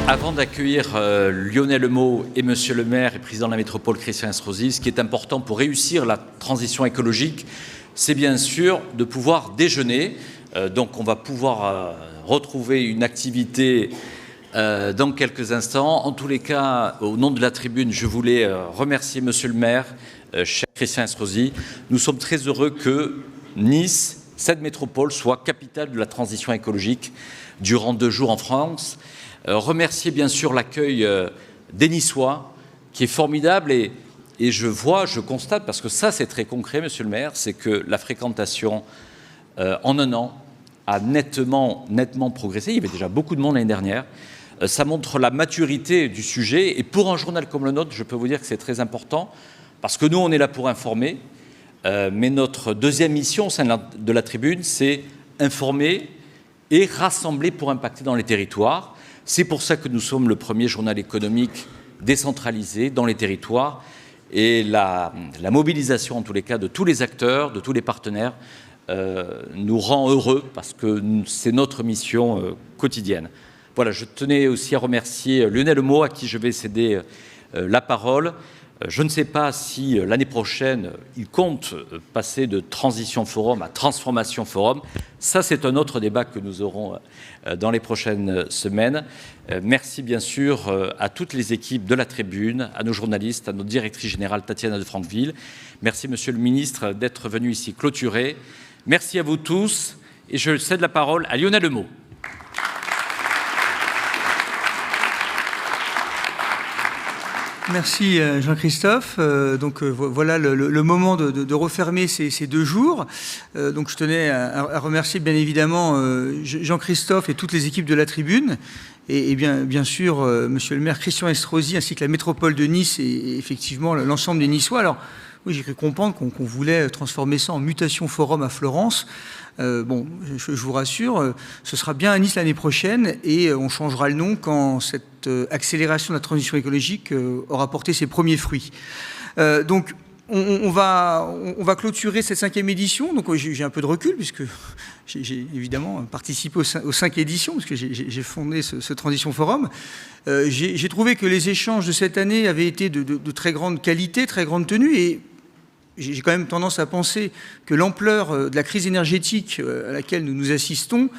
Avant d'accueillir Lionel Meaux et Monsieur le maire et président de la métropole Christian Estrosi, ce qui est important pour réussir la transition écologique, c'est bien sûr de pouvoir déjeuner. Donc on va pouvoir retrouver une activité dans quelques instants. En tous les cas, au nom de la tribune, je voulais remercier Monsieur le maire, cher Christian Estrosi. Nous sommes très heureux que Nice, cette métropole, soit capitale de la transition écologique durant 2 jours en France. Remercier bien sûr l'accueil des Niçois, qui est formidable, et je constate, parce que ça c'est très concret, Monsieur le maire, c'est que la fréquentation en 1 an a nettement progressé. Il y avait déjà beaucoup de monde l'année dernière. Ça montre la maturité du sujet, et pour un journal comme le nôtre, je peux vous dire que c'est très important, parce que nous on est là pour informer, mais notre deuxième mission au sein de la tribune, c'est informer et rassembler pour impacter dans les territoires. C'est pour ça que nous sommes le premier journal économique décentralisé dans les territoires, et la mobilisation en tous les cas de tous les acteurs, de tous les partenaires nous rend heureux, parce que c'est notre mission quotidienne. Voilà, je tenais aussi à remercier Lionel Meaux, à qui je vais céder la parole. Je ne sais pas si l'année prochaine, il compte passer de Transition Forum à Transformation Forum. Ça, c'est un autre débat que nous aurons dans les prochaines semaines. Merci bien sûr à toutes les équipes de la tribune, à nos journalistes, à notre directrice générale Tatiana de Franqueville. Merci, Monsieur le ministre, d'être venu ici clôturer. Merci à vous tous, et je cède la parole à Lionel Meaux. Merci Jean-Christophe. Voilà le moment de refermer ces 2 jours. Donc je tenais à remercier bien évidemment Jean-Christophe et toutes les équipes de la tribune, et bien sûr Monsieur le maire Christian Estrosi, ainsi que la métropole de Nice et effectivement l'ensemble des Niçois. Alors oui, j'ai cru comprendre qu'on voulait transformer ça en Mutation Forum à Florence. Bon, je vous rassure, ce sera bien à Nice l'année prochaine, et on changera le nom quand cette accélération de la transition écologique aura porté ses premiers fruits. Donc, on va clôturer cette 5e édition. Donc, j'ai un peu de recul, puisque j'ai évidemment participé aux 5 éditions, parce que j'ai fondé ce Transition Forum. J'ai trouvé que les échanges de cette année avaient été de très grande qualité, très grande tenue, et j'ai quand même tendance à penser que l'ampleur de la crise énergétique à laquelle nous assistons,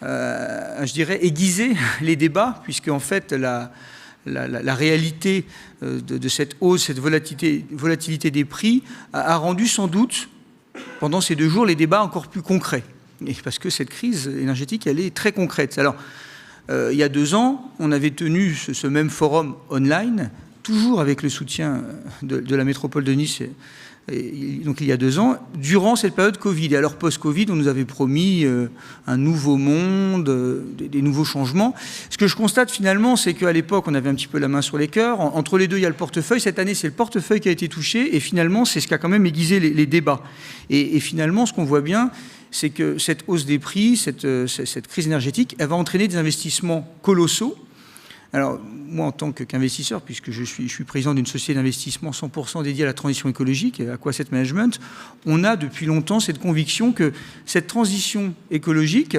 je dirais, aiguisé les débats, puisque en fait la réalité de cette hausse, cette volatilité des prix a rendu sans doute, pendant ces 2 jours, les débats encore plus concrets. Et parce que cette crise énergétique, elle est très concrète. Alors, il y a 2 ans, on avait tenu ce même forum online, toujours avec le soutien de la métropole de Nice. Et donc il y a 2 ans, durant cette période Covid. Et alors post-Covid, on nous avait promis un nouveau monde, des nouveaux changements. Ce que je constate finalement, c'est qu'à l'époque, on avait un petit peu la main sur les cœurs. Entre les deux, il y a le portefeuille. Cette année, c'est le portefeuille qui a été touché. Et finalement, c'est ce qui a quand même aiguisé les débats. Et finalement, ce qu'on voit bien, c'est que cette hausse des prix, cette crise énergétique, elle va entraîner des investissements colossaux. Alors, moi, en tant qu'investisseur, puisque je suis président d'une société d'investissement 100% dédiée à la transition écologique, Aqua Asset Management, on a depuis longtemps cette conviction que cette transition écologique,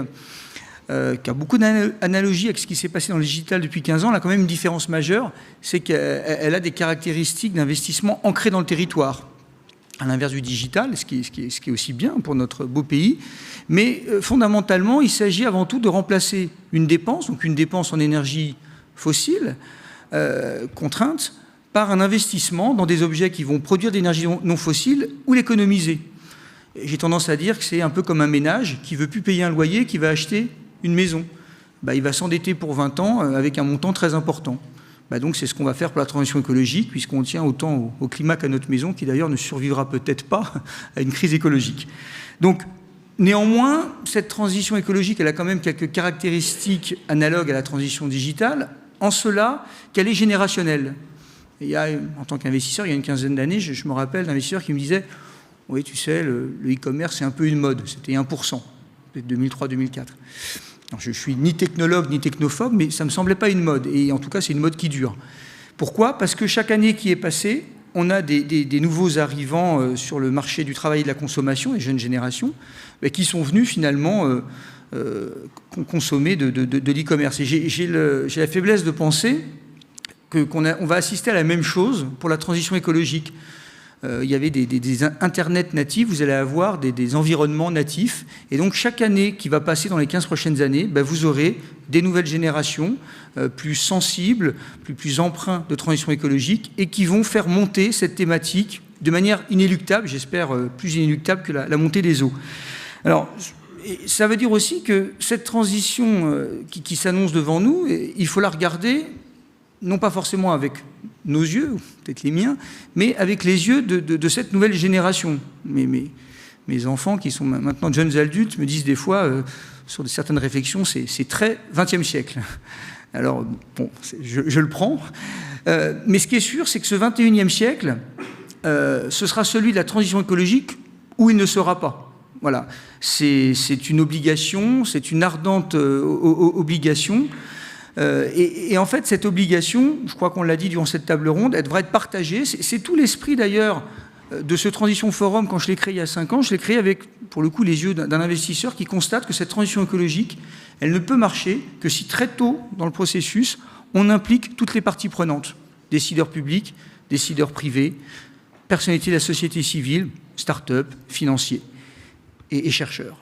qui a beaucoup d'analogies avec ce qui s'est passé dans le digital depuis 15 ans, elle a quand même une différence majeure, c'est qu'elle a des caractéristiques d'investissement ancrées dans le territoire, à l'inverse du digital, ce qui est aussi bien pour notre beau pays. Mais fondamentalement, il s'agit avant tout de remplacer une dépense, donc une dépense en énergie fossiles, contraintes, par un investissement dans des objets qui vont produire de l'énergie non fossile ou l'économiser. J'ai tendance à dire que c'est un peu comme un ménage qui ne veut plus payer un loyer, qui va acheter une maison. Il va s'endetter pour 20 ans avec un montant très important. Donc c'est ce qu'on va faire pour la transition écologique, puisqu'on tient autant au climat qu'à notre maison, qui d'ailleurs ne survivra peut-être pas à une crise écologique. Donc, néanmoins, cette transition écologique, elle a quand même quelques caractéristiques analogues à la transition digitale, en cela qu'elle est générationnelle. Et il y a, en tant qu'investisseur, il y a une quinzaine d'années, je me rappelle d'investisseurs qui me disaient « Oui, tu sais, le e-commerce, c'est un peu une mode. » C'était 1%, peut-être 2003-2004. Je ne suis ni technologue ni technophobe, mais ça ne me semblait pas une mode. Et en tout cas, c'est une mode qui dure. Pourquoi ? Parce que chaque année qui est passée, on a des nouveaux arrivants sur le marché du travail et de la consommation, les jeunes générations, qui sont venus finalement consommer de l'e-commerce. Et j'ai la faiblesse de penser qu'on va assister à la même chose pour la transition écologique. Il y avait des internets natifs, vous allez avoir des environnements natifs. Et donc, chaque année qui va passer dans les 15 prochaines années, vous aurez des nouvelles générations plus sensibles, plus empreintes de transition écologique et qui vont faire monter cette thématique de manière inéluctable, j'espère plus inéluctable que la montée des eaux. Alors, ça veut dire aussi que cette transition qui s'annonce devant nous, il faut la regarder non pas forcément avec nos yeux, ou peut-être les miens, mais avec les yeux de cette nouvelle génération. Mes enfants, qui sont maintenant de jeunes adultes, me disent des fois, sur certaines réflexions, c'est très 20e siècle. Alors, bon, je le prends. Mais ce qui est sûr, c'est que ce 21e siècle, ce sera celui de la transition écologique où il ne sera pas. Voilà. C'est une obligation, c'est une ardente obligation. Et en fait, cette obligation, je crois qu'on l'a dit durant cette table ronde, elle devrait être partagée. C'est tout l'esprit d'ailleurs de ce Transition Forum. Quand je l'ai créé il y a 5 ans, je l'ai créé avec, pour le coup, les yeux d'un investisseur qui constate que cette transition écologique, elle ne peut marcher que si très tôt dans le processus, on implique toutes les parties prenantes, décideurs publics, décideurs privés, personnalités de la société civile, start-up, financiers et chercheurs.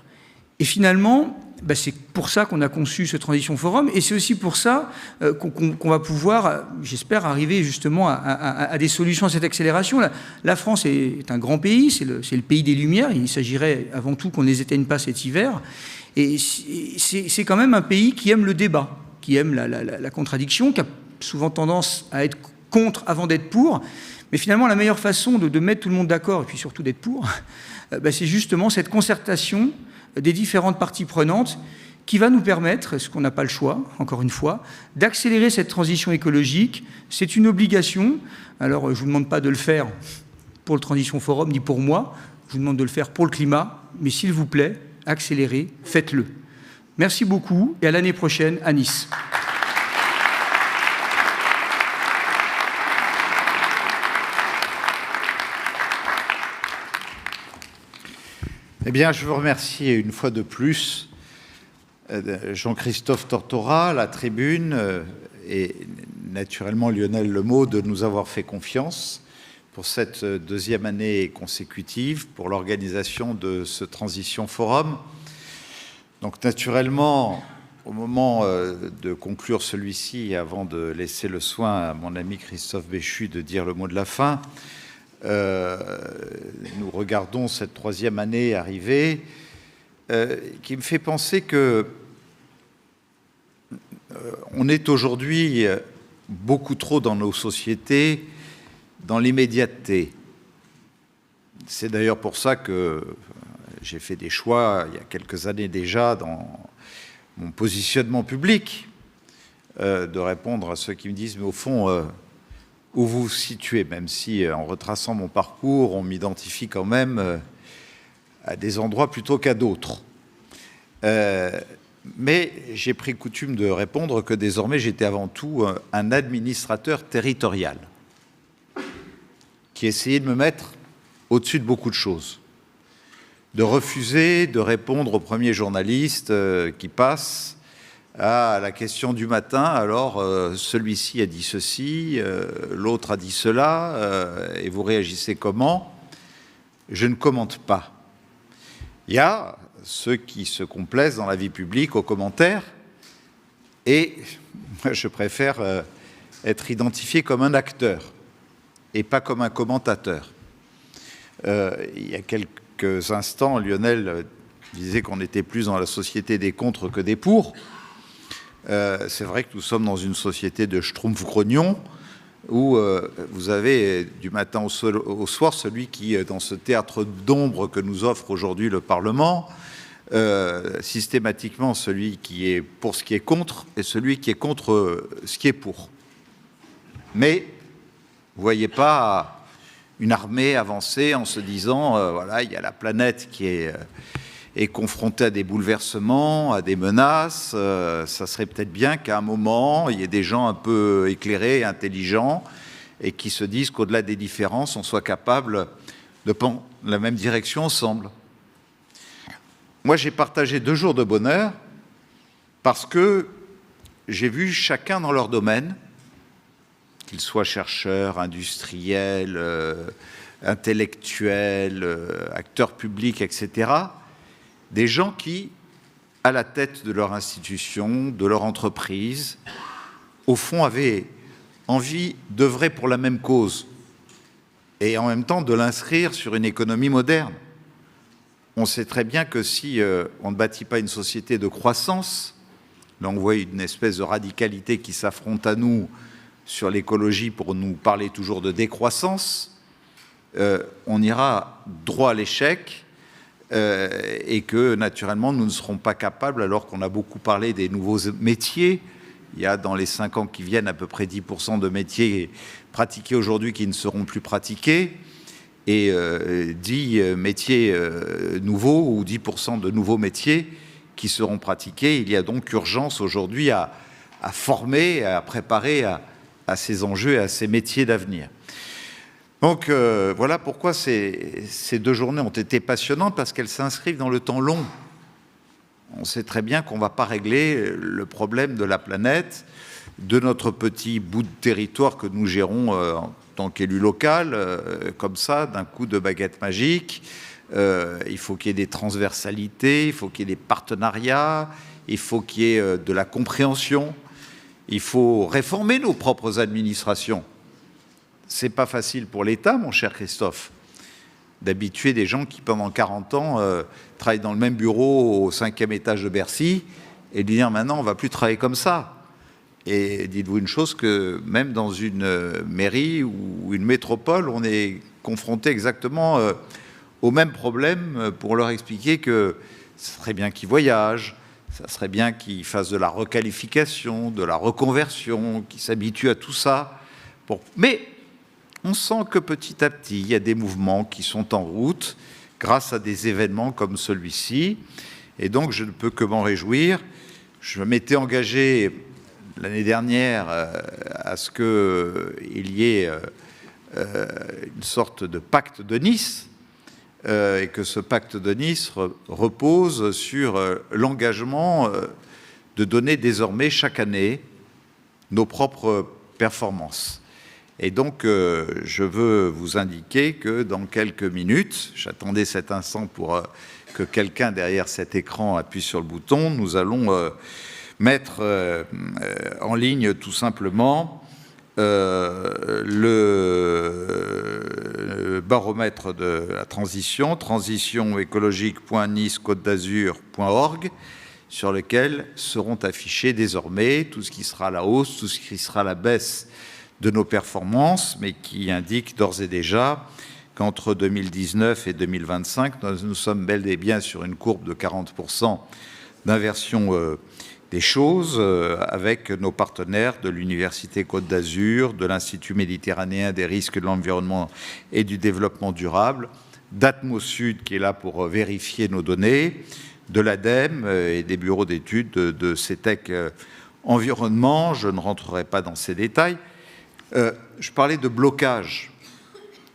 Et finalement, c'est pour ça qu'on a conçu ce Transition Forum, et c'est aussi pour ça qu'on va pouvoir, j'espère, arriver justement à des solutions à cette accélération. La France est un grand pays, c'est le pays des Lumières, il s'agirait avant tout qu'on ne les éteigne pas cet hiver, et c'est quand même un pays qui aime le débat, qui aime la contradiction, qui a souvent tendance à être contre avant d'être pour, mais finalement la meilleure façon de mettre tout le monde d'accord, et puis surtout d'être pour, c'est justement cette concertation des différentes parties prenantes qui va nous permettre, ce qu'on n'a pas le choix, encore une fois, d'accélérer cette transition écologique. C'est une obligation. Alors, je ne vous demande pas de le faire pour le Transition Forum, ni pour moi. Je vous demande de le faire pour le climat. Mais s'il vous plaît, accélérez, faites-le. Merci beaucoup et à l'année prochaine à Nice. Eh bien, je vous remercie une fois de plus Jean-Christophe Tortora, la Tribune et naturellement Lionel Lemot de nous avoir fait confiance pour cette deuxième année consécutive pour l'organisation de ce Transition Forum. Donc naturellement, au moment de conclure celui-ci, avant de laisser le soin à mon ami Christophe Béchu de dire le mot de la fin, nous regardons cette troisième année arriver qui me fait penser que on est aujourd'hui beaucoup trop dans nos sociétés dans l'immédiateté. C'est d'ailleurs pour ça que j'ai fait des choix il y a quelques années déjà dans mon positionnement public de répondre à ceux qui me disent mais au fond où vous vous situez, même si en retraçant mon parcours, on m'identifie quand même à des endroits plutôt qu'à d'autres. Mais j'ai pris coutume de répondre que désormais j'étais avant tout un administrateur territorial qui essayait de me mettre au-dessus de beaucoup de choses, de refuser de répondre au premier journaliste qui passe à la question du matin, alors celui-ci a dit ceci, l'autre a dit cela, et vous réagissez comment? Je ne commente pas. Il y a ceux qui se complaisent dans la vie publique aux commentaires, et je préfère être identifié comme un acteur, et pas comme un commentateur. Il y a quelques instants, Lionel disait qu'on était plus dans la société des contre que des pour. C'est vrai que nous sommes dans une société de schtroumpf-grognon où vous avez du matin au soir celui qui, dans ce théâtre d'ombre que nous offre aujourd'hui le Parlement, systématiquement celui qui est pour ce qui est contre et celui qui est contre ce qui est pour. Mais vous ne voyez pas une armée avancer en se disant voilà, il y a la planète qui est confronté à des bouleversements, à des menaces, ça serait peut-être bien qu'à un moment, il y ait des gens un peu éclairés, intelligents, et qui se disent qu'au-delà des différences, on soit capable de prendre la même direction ensemble. Moi, j'ai partagé 2 jours de bonheur Parce que j'ai vu chacun dans leur domaine, qu'ils soient chercheurs, industriels, intellectuels, acteurs publics, etc., des gens qui, à la tête de leur institution, de leur entreprise, au fond avaient envie d'œuvrer pour la même cause et en même temps de l'inscrire sur une économie moderne. On sait très bien que si on ne bâtit pas une société de croissance, là on voit une espèce de radicalité qui s'affronte à nous sur l'écologie pour nous parler toujours de décroissance, on ira droit à l'échec et que naturellement nous ne serons pas capables, alors qu'on a beaucoup parlé des nouveaux métiers. Il y a dans les 5 ans qui viennent à peu près 10% de métiers pratiqués aujourd'hui qui ne seront plus pratiqués, et 10 métiers nouveaux ou 10% de nouveaux métiers qui seront pratiqués. Il y a donc urgence aujourd'hui à former, à préparer à ces enjeux et à ces métiers d'avenir. Donc voilà pourquoi ces 2 journées ont été passionnantes, parce qu'elles s'inscrivent dans le temps long. On sait très bien qu'on ne va pas régler le problème de la planète, de notre petit bout de territoire que nous gérons en tant qu'élu local, comme ça, d'un coup de baguette magique. Il faut qu'il y ait des transversalités, il faut qu'il y ait des partenariats, il faut qu'il y ait de la compréhension. Il faut réformer nos propres administrations. C'est pas facile pour l'État, mon cher Christophe, d'habituer des gens qui, pendant 40 ans, travaillent dans le même bureau au 5e étage de Bercy et de dire maintenant, on ne va plus travailler comme ça. Et dites-vous une chose, que même dans une mairie ou une métropole, on est confronté exactement au même problème pour leur expliquer que ce serait bien qu'ils voyagent, ça serait bien qu'ils fassent de la requalification, de la reconversion, qu'ils s'habituent à tout ça. Bon. Mais on sent que petit à petit, il y a des mouvements qui sont en route grâce à des événements comme celui-ci. Et donc, je ne peux que m'en réjouir. Je m'étais engagé l'année dernière à ce qu'il y ait une sorte de pacte de Nice, et que ce pacte de Nice repose sur l'engagement de donner désormais chaque année nos propres performances. Et donc, je veux vous indiquer que dans quelques minutes, j'attendais cet instant pour que quelqu'un derrière cet écran appuie sur le bouton, nous allons mettre en ligne tout simplement le baromètre de la transition, transitionécologique.nice-côte-d'azur.org, sur lequel seront affichés désormais tout ce qui sera la hausse, tout ce qui sera la baisse de nos performances, mais qui indique d'ores et déjà qu'entre 2019 et 2025, nous sommes bel et bien sur une courbe de 40% d'inversion des choses, avec nos partenaires de l'Université Côte d'Azur, de l'Institut méditerranéen des risques de l'environnement et du développement durable, d'Atmosud qui est là pour vérifier nos données, de l'ADEME et des bureaux d'études de CETEC Environnement. Je ne rentrerai pas dans ces détails. Je parlais de blocage,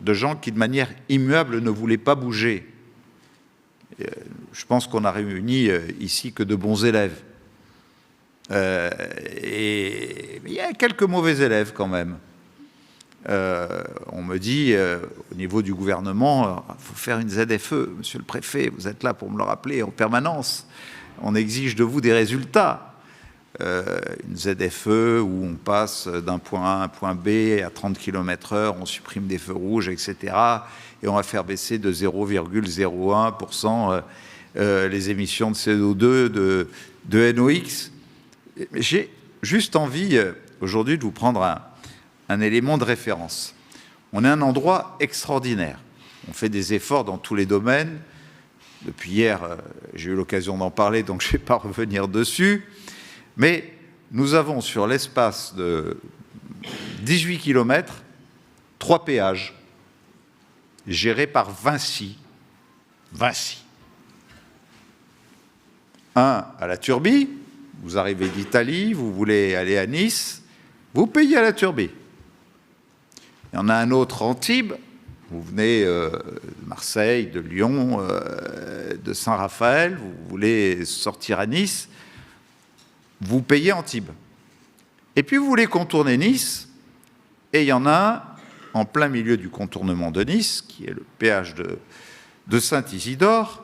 de gens qui de manière immuable ne voulaient pas bouger. Je pense qu'on a réuni ici que de bons élèves. Et il y a quelques mauvais élèves quand même. On me dit, au niveau du gouvernement, il faut faire une ZFE. Monsieur le préfet, vous êtes là pour me le rappeler en permanence. On exige de vous des résultats. Une ZFE où on passe d'un point A à un point B à 30 km/h, on supprime des feux rouges, etc. Et on va faire baisser de 0,01% les émissions de CO2, de NOx. J'ai juste envie aujourd'hui de vous prendre un élément de référence. On est un endroit extraordinaire. On fait des efforts dans tous les domaines. Depuis hier, j'ai eu l'occasion d'en parler, donc je ne vais pas revenir dessus. Mais nous avons sur l'espace de 18 km, 3 péages gérés par Vinci. Vinci. Un à la Turbie. Vous arrivez d'Italie, vous voulez aller à Nice, vous payez à la Turbie. Il y en a un autre à Antibes, vous venez de Marseille, de Lyon, de Saint-Raphaël, vous voulez sortir à Nice, vous payez Antibes. Et puis vous voulez contourner Nice, et il y en a un en plein milieu du contournement de Nice, qui est le péage de Saint-Isidore,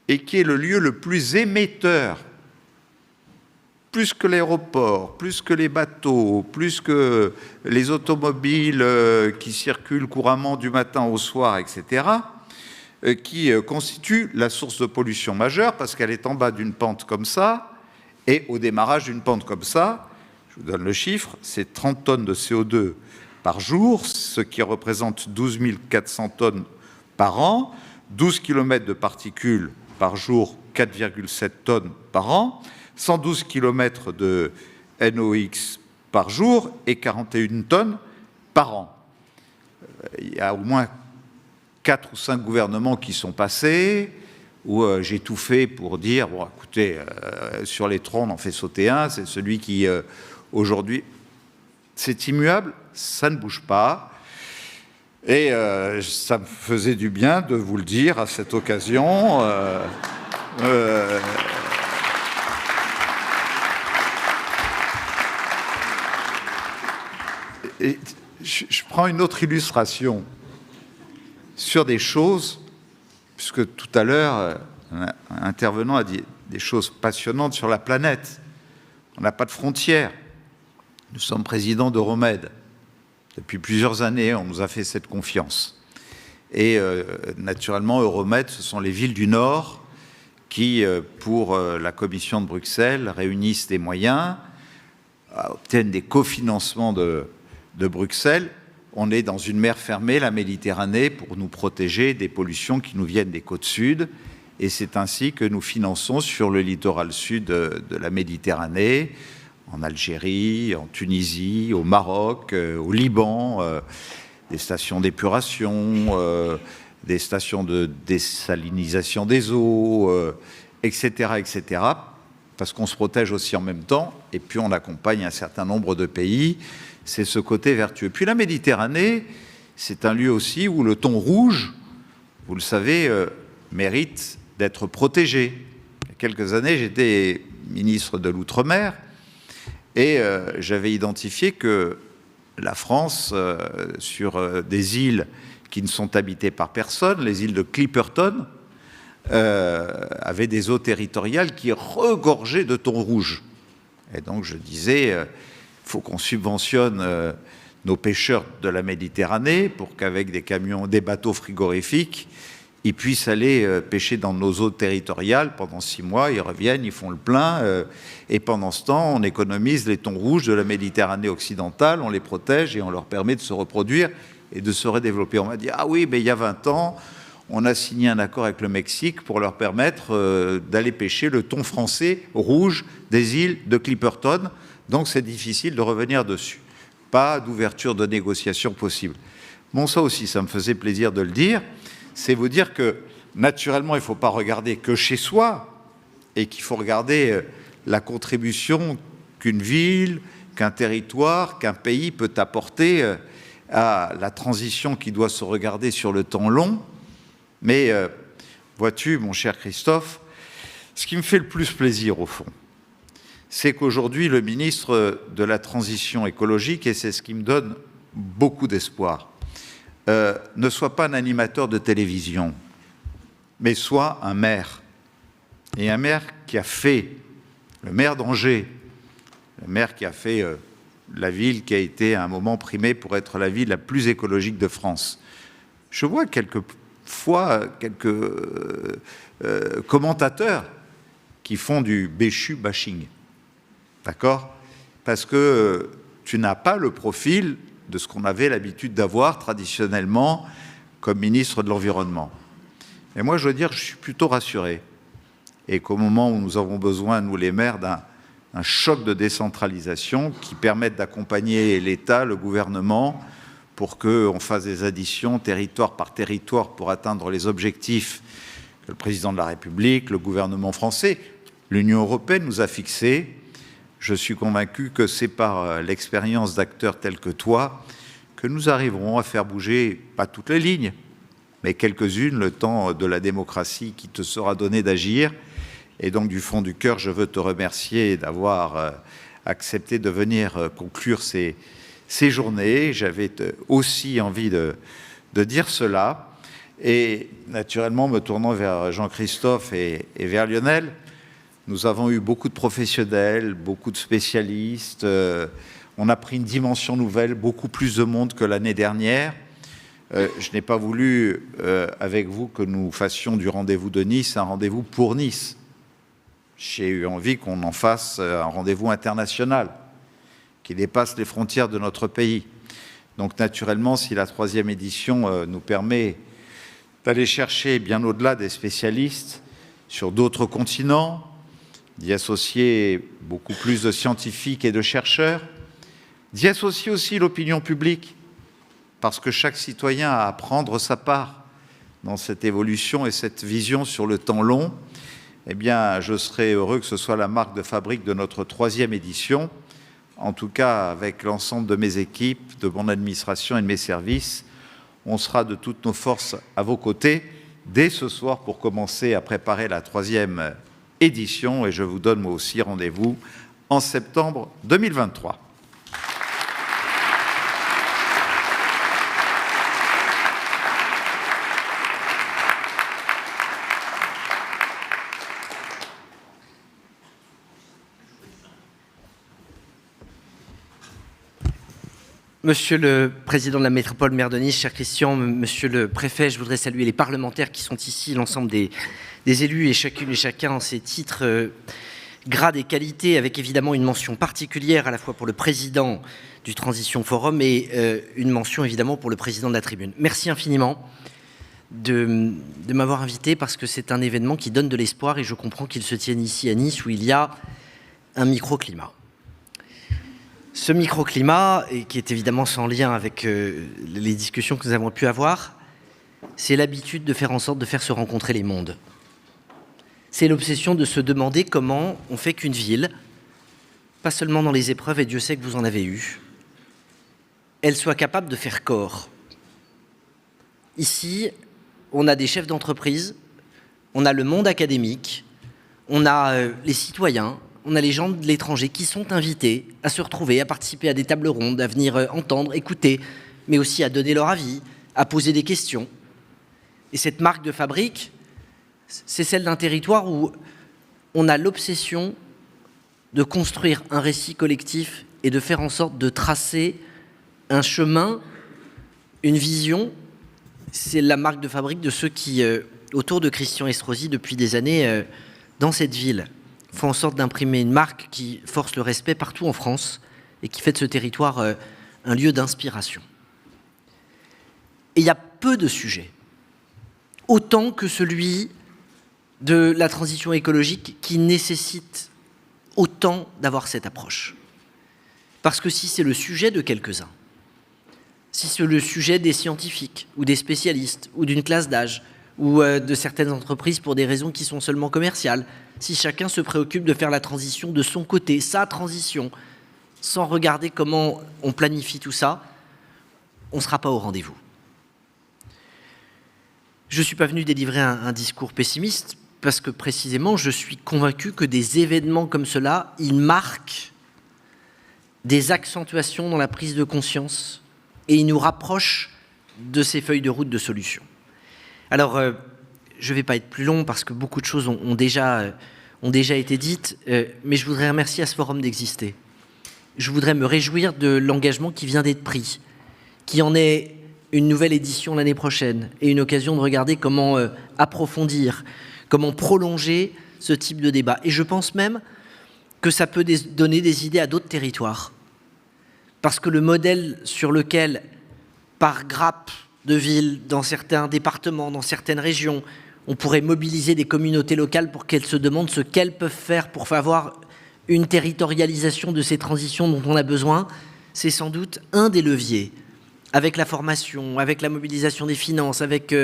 et qui est le lieu le plus émetteur, plus que l'aéroport, plus que les bateaux, plus que les automobiles qui circulent couramment du matin au soir, etc., qui constitue la source de pollution majeure, parce qu'elle est en bas d'une pente comme ça, et au démarrage d'une pente comme ça, je vous donne le chiffre, c'est 30 tonnes de CO2 par jour, ce qui représente 12 400 tonnes par an, 12 km de particules par jour, 4,7 tonnes par an, 112 km de NOx par jour et 41 tonnes par an. Il y a au moins 4 ou 5 gouvernements qui sont passés, où j'ai tout fait pour dire, bon, écoutez, sur les troncs, on en fait sauter un, c'est celui qui, aujourd'hui, c'est immuable, ça ne bouge pas. Et ça me faisait du bien de vous le dire à cette occasion. Et je prends une autre illustration sur des choses, puisque tout à l'heure, un intervenant a dit des choses passionnantes sur la planète. On n'a pas de frontières. Nous sommes présidents d'Euromed. Depuis plusieurs années, on nous a fait cette confiance. Et naturellement, Euromed, ce sont les villes du Nord qui, pour la Commission de Bruxelles, réunissent des moyens, obtiennent des cofinancements de Bruxelles. On est dans une mer fermée, la Méditerranée, pour nous protéger des pollutions qui nous viennent des côtes sud. Et c'est ainsi que nous finançons sur le littoral sud de la Méditerranée, en Algérie, en Tunisie, au Maroc, au Liban, des stations d'épuration, des stations de désalinisation des eaux, etc., etc., parce qu'on se protège aussi en même temps, et puis on accompagne un certain nombre de pays. C'est ce côté vertueux. Puis la Méditerranée, c'est un lieu aussi où le thon rouge, vous le savez, mérite d'être protégé. Il y a quelques années, j'étais ministre de l'Outre-mer, et j'avais identifié que la France, sur des îles qui ne sont habitées par personne, les îles de Clipperton, avait des eaux territoriales qui regorgeaient de thon rouge. Et donc je disais, il faut qu'on subventionne nos pêcheurs de la Méditerranée pour qu'avec des camions, des bateaux frigorifiques, ils puissent aller pêcher dans nos eaux territoriales pendant 6 mois, ils reviennent, ils font le plein, et pendant ce temps, on économise les thons rouges de la Méditerranée occidentale, on les protège et on leur permet de se reproduire et de se redévelopper. On m'a dit, ah oui, mais il y a 20 ans, on a signé un accord avec le Mexique pour leur permettre d'aller pêcher le thon français rouge des îles de Clipperton, donc c'est difficile de revenir dessus. Pas d'ouverture de négociation possible. Bon, ça aussi, ça me faisait plaisir de le dire. C'est vous dire que, naturellement, il ne faut pas regarder que chez soi et qu'il faut regarder la contribution qu'une ville, qu'un territoire, qu'un pays peut apporter à la transition qui doit se regarder sur le temps long. Mais, vois-tu, mon cher Christophe, ce qui me fait le plus plaisir, au fond, c'est qu'aujourd'hui, le ministre de la Transition écologique, et c'est ce qui me donne beaucoup d'espoir, ne soit pas un animateur de télévision, mais soit un maire. Et un maire qui a fait, le maire d'Angers, le maire qui a fait la ville qui a été à un moment primée pour être la ville la plus écologique de France. Je vois quelquefois quelques commentateurs qui font du Béchu bashing. D'accord ? Parce que tu n'as pas le profil de ce qu'on avait l'habitude d'avoir traditionnellement comme ministre de l'Environnement. Et moi, je veux dire, je suis plutôt rassuré. Et qu'au moment où nous avons besoin, nous les maires, d'un choc de décentralisation qui permette d'accompagner l'État, le gouvernement, pour qu'on fasse des additions territoire par territoire pour atteindre les objectifs que le président de la République, le gouvernement français, l'Union européenne nous a fixés. Je suis convaincu que c'est par l'expérience d'acteurs tels que toi que nous arriverons à faire bouger, pas toutes les lignes, mais quelques-unes, le temps de la démocratie qui te sera donné d'agir, Et donc, du fond du cœur, je veux te remercier d'avoir accepté de venir conclure ces journées. J'avais aussi envie de dire cela. Et naturellement, me tournant vers Jean-Christophe et vers Lionel, nous avons eu beaucoup de professionnels, beaucoup de spécialistes. On a pris une dimension nouvelle, beaucoup plus de monde que l'année dernière. Je n'ai pas voulu, avec vous, que nous fassions du rendez-vous de Nice un rendez-vous pour Nice. J'ai eu envie qu'on en fasse un rendez-vous international qui dépasse les frontières de notre pays. Donc naturellement, si la 3e édition nous permet d'aller chercher bien au-delà des spécialistes sur d'autres continents, d'y associer beaucoup plus de scientifiques et de chercheurs, d'y associer aussi l'opinion publique, parce que chaque citoyen a à prendre sa part dans cette évolution et cette vision sur le temps long, eh bien, je serais heureux que ce soit la marque de fabrique de notre 3e édition. En tout cas, avec l'ensemble de mes équipes, de mon administration et de mes services, on sera de toutes nos forces à vos côtés dès ce soir pour commencer à préparer la 3e édition. Et je vous donne moi aussi rendez-vous en septembre 2023. Monsieur le Président de la Métropole, maire de Nice, cher Christian, Monsieur le Préfet, je voudrais saluer les parlementaires qui sont ici, l'ensemble des élus et chacune et chacun en ses titres, grades et qualités, avec évidemment une mention particulière à la fois pour le Président du Transition Forum et une mention évidemment pour le Président de la Tribune. Merci infiniment de m'avoir invité parce que c'est un événement qui donne de l'espoir et je comprends qu'il se tienne ici à Nice où il y a un microclimat. Ce microclimat, et qui est évidemment sans lien avec les discussions que nous avons pu avoir, c'est l'habitude de faire en sorte de faire se rencontrer les mondes. C'est l'obsession de se demander comment on fait qu'une ville, pas seulement dans les épreuves, et Dieu sait que vous en avez eu, elle soit capable de faire corps. Ici, on a des chefs d'entreprise, on a le monde académique, on a les citoyens, on a les gens de l'étranger qui sont invités à se retrouver, à participer à des tables rondes, à venir entendre, écouter, mais aussi à donner leur avis, à poser des questions. Et cette marque de fabrique, c'est celle d'un territoire où on a l'obsession de construire un récit collectif et de faire en sorte de tracer un chemin, une vision. C'est la marque de fabrique de ceux qui, autour de Christian Estrosi, depuis des années, dans cette ville, font en sorte d'imprimer une marque qui force le respect partout en France et qui fait de ce territoire un lieu d'inspiration. Et il y a peu de sujets, autant que celui de la transition écologique qui nécessite autant d'avoir cette approche. Parce que si c'est le sujet de quelques-uns, si c'est le sujet des scientifiques ou des spécialistes ou d'une classe d'âge ou de certaines entreprises pour des raisons qui sont seulement commerciales, si chacun se préoccupe de faire la transition de son côté, sa transition, sans regarder comment on planifie tout ça, on ne sera pas au rendez-vous. Je ne suis pas venu délivrer un discours pessimiste, parce que précisément, je suis convaincu que des événements comme cela, ils marquent des accentuations dans la prise de conscience et ils nous rapprochent de ces feuilles de route de solutions. Alors, je ne vais pas être plus long parce que beaucoup de choses ont déjà été dites, mais je voudrais remercier à ce forum d'exister. Je voudrais me réjouir de l'engagement qui vient d'être pris, qui en est une nouvelle édition l'année prochaine et une occasion de regarder comment approfondir, comment prolonger ce type de débat. Et je pense même que ça peut donner des idées à d'autres territoires. Parce que le modèle sur lequel, par grappe de villes, dans certains départements, dans certaines régions, on pourrait mobiliser des communautés locales pour qu'elles se demandent ce qu'elles peuvent faire pour avoir une territorialisation de ces transitions dont on a besoin, c'est sans doute un des leviers, avec la formation, avec la mobilisation des finances, avec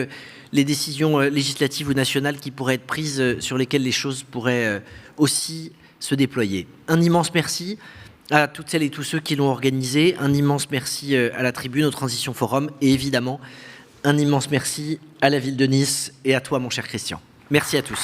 les décisions législatives ou nationales qui pourraient être prises, sur lesquelles les choses pourraient aussi se déployer. Un immense merci à toutes celles et tous ceux qui l'ont organisé, un immense merci à la Tribune, au Transition Forum, et évidemment, un immense merci à la ville de Nice et à toi, mon cher Christian. Merci à tous.